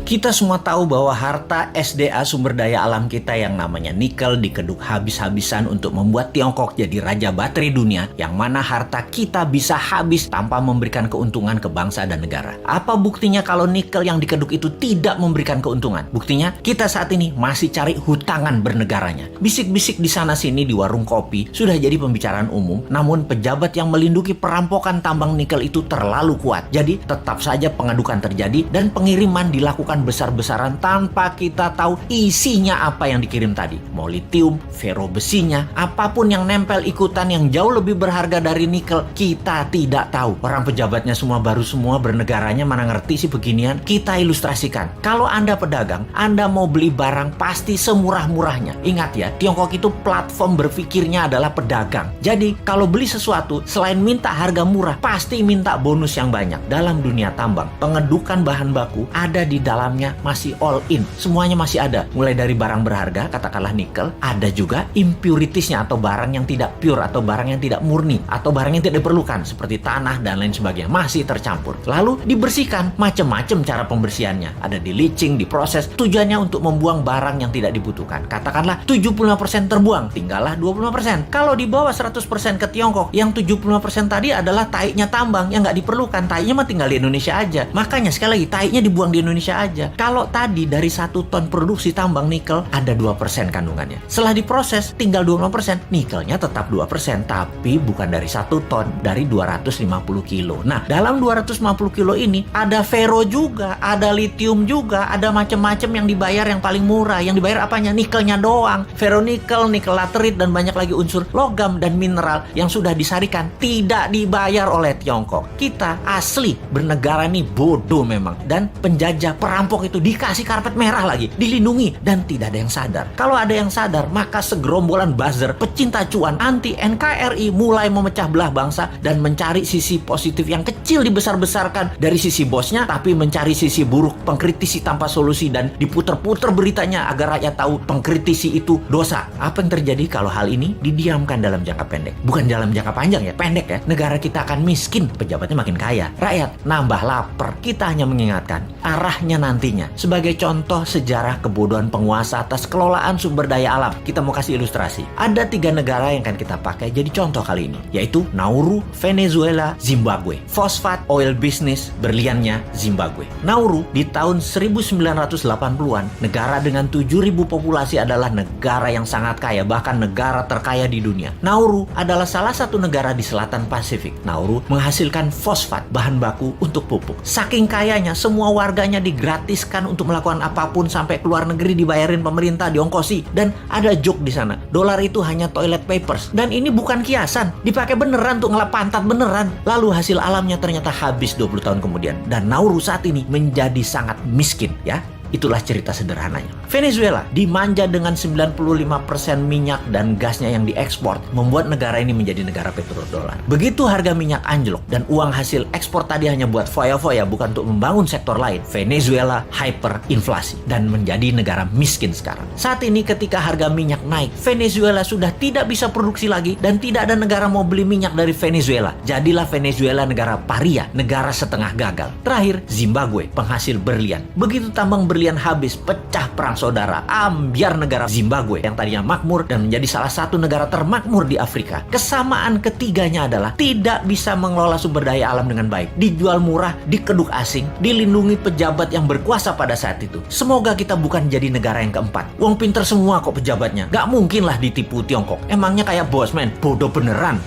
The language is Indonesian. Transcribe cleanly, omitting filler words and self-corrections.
Kita semua tahu bahwa harta SDA sumber daya alam kita yang namanya nikel dikeduk habis-habisan untuk membuat Tiongkok jadi raja baterai dunia, yang mana harta kita bisa habis tanpa memberikan keuntungan ke bangsa dan negara. Apa buktinya kalau nikel yang dikeduk itu tidak memberikan keuntungan? Buktinya kita saat ini masih cari hutangan bernegaranya. Bisik-bisik di sana-sini di warung kopi sudah jadi pembicaraan umum, namun pejabat yang melindungi perampokan tambang nikel itu terlalu kuat. Jadi tetap saja pengadukan terjadi dan pengiriman dilakukan besar-besaran tanpa kita tahu isinya apa yang dikirim tadi. Mau litium, fero besinya, apapun yang nempel ikutan yang jauh lebih berharga dari nikel, kita tidak tahu. Orang pejabatnya semua baru semua, bernegaranya mana ngerti sih beginian. Kita ilustrasikan. Kalau Anda pedagang, Anda mau beli barang pasti semurah-murahnya. Ingat ya, Tiongkok itu platform berpikirnya adalah pedagang. Jadi kalau beli sesuatu, selain minta harga murah, pasti minta bonus yang banyak. Dalam dunia tambang, pengedukan bahan baku ada di dalamnya masih all in. Semuanya masih ada. Mulai dari barang berharga, katakanlah nikel, ada juga impuritiesnya atau barang yang tidak pure atau barang yang tidak murni atau barang yang tidak diperlukan seperti tanah dan lain sebagainya. Masih tercampur. Lalu dibersihkan. Macam-macam cara pembersihannya. Ada di leaching, diproses. Tujuannya untuk membuang barang yang tidak dibutuhkan. Katakanlah 75% terbuang, tinggallah 25%. Kalau dibawa 100% ke Tiongkok, yang 75% tadi adalah taiknya tambang yang nggak diperlukan. Taiknya mah tinggal di Indonesia aja. Makanya sekali lagi, taiknya dibuang di Indonesia aja. Kalau tadi dari 1 ton produksi tambang nikel ada 2% kandungannya. Setelah diproses tinggal 25%, nikelnya tetap 2%, tapi bukan dari 1 ton, dari 250 kilo. Nah, dalam 250 kilo ini ada fero juga, ada litium juga, ada macam-macam yang dibayar yang paling murah. Yang dibayar apanya? Nikelnya doang. Feronikel, nikel laterit, dan banyak lagi unsur logam dan mineral yang sudah disarikan tidak dibayar oleh Tiongkok. Kita asli bernegara nih bodoh memang. Dan penjajah perampok itu dikasih karpet merah lagi, dilindungi, dan tidak ada yang sadar. Kalau ada yang sadar, maka segerombolan buzzer pecinta cuan anti NKRI mulai memecah belah bangsa dan mencari sisi positif yang kecil dibesar-besarkan dari sisi bosnya, tapi mencari sisi buruk, pengkritisi tanpa solusi, dan diputer-puter beritanya agar rakyat tahu pengkritisi itu dosa. Apa yang terjadi kalau hal ini didiamkan dalam jangka pendek? Bukan dalam jangka panjang ya, pendek ya. Negara kita akan miskin, pejabatnya makin kaya, rakyat nambah lapar. Kita hanya mengingatkan arahnya nantinya. Sebagai contoh sejarah kebodohan penguasa atas kelolaan sumber daya alam, kita mau kasih ilustrasi. Ada 3 negara yang akan kita pakai jadi contoh kali ini, yaitu Nauru, Venezuela, Zimbabwe. Fosfat, oil business, berliannya Zimbabwe. Nauru di tahun 1980-an, negara dengan 7.000 populasi adalah negara yang sangat kaya, bahkan negara terkaya di dunia. Nauru adalah salah satu negara di selatan Pasifik. Nauru menghasilkan fosfat, bahan baku untuk pupuk. Saking kayanya, semua warganya digratiskan untuk melakukan apapun, sampai keluar negeri dibayarin pemerintah, diongkosi. Dan ada joke di sana, dolar itu hanya toilet papers. Dan ini bukan kiasan, dipakai beneran untuk ngelap pantat beneran. Lalu hasil alamnya ternyata habis 20 tahun kemudian. Dan Nauru saat ini menjadi sangat miskin ya. Itulah cerita sederhananya. Venezuela dimanja dengan 95% minyak dan gasnya yang diekspor, membuat negara ini menjadi negara petrodolar. Begitu harga minyak anjlok dan uang hasil ekspor tadi hanya buat foya-foya, bukan untuk membangun sektor lain, Venezuela hyperinflasi dan menjadi negara miskin sekarang. Saat ini ketika harga minyak naik, Venezuela sudah tidak bisa produksi lagi dan tidak ada negara mau beli minyak dari Venezuela. Jadilah Venezuela negara paria, negara setengah gagal. Terakhir, Zimbabwe, penghasil berlian. Begitu tambang berlian habis, pecah perang saudara, ambyar negara Zimbabwe yang tadinya makmur dan menjadi salah satu negara termakmur di Afrika. Kesamaan ketiganya adalah tidak bisa mengelola sumber daya alam dengan baik, dijual murah, dikeduk asing, dilindungi pejabat yang berkuasa pada saat itu. Semoga kita bukan jadi negara yang keempat. Uang pinter semua kok pejabatnya, gak mungkin lah ditipu Tiongkok. Emangnya kayak bos men, bodoh beneran.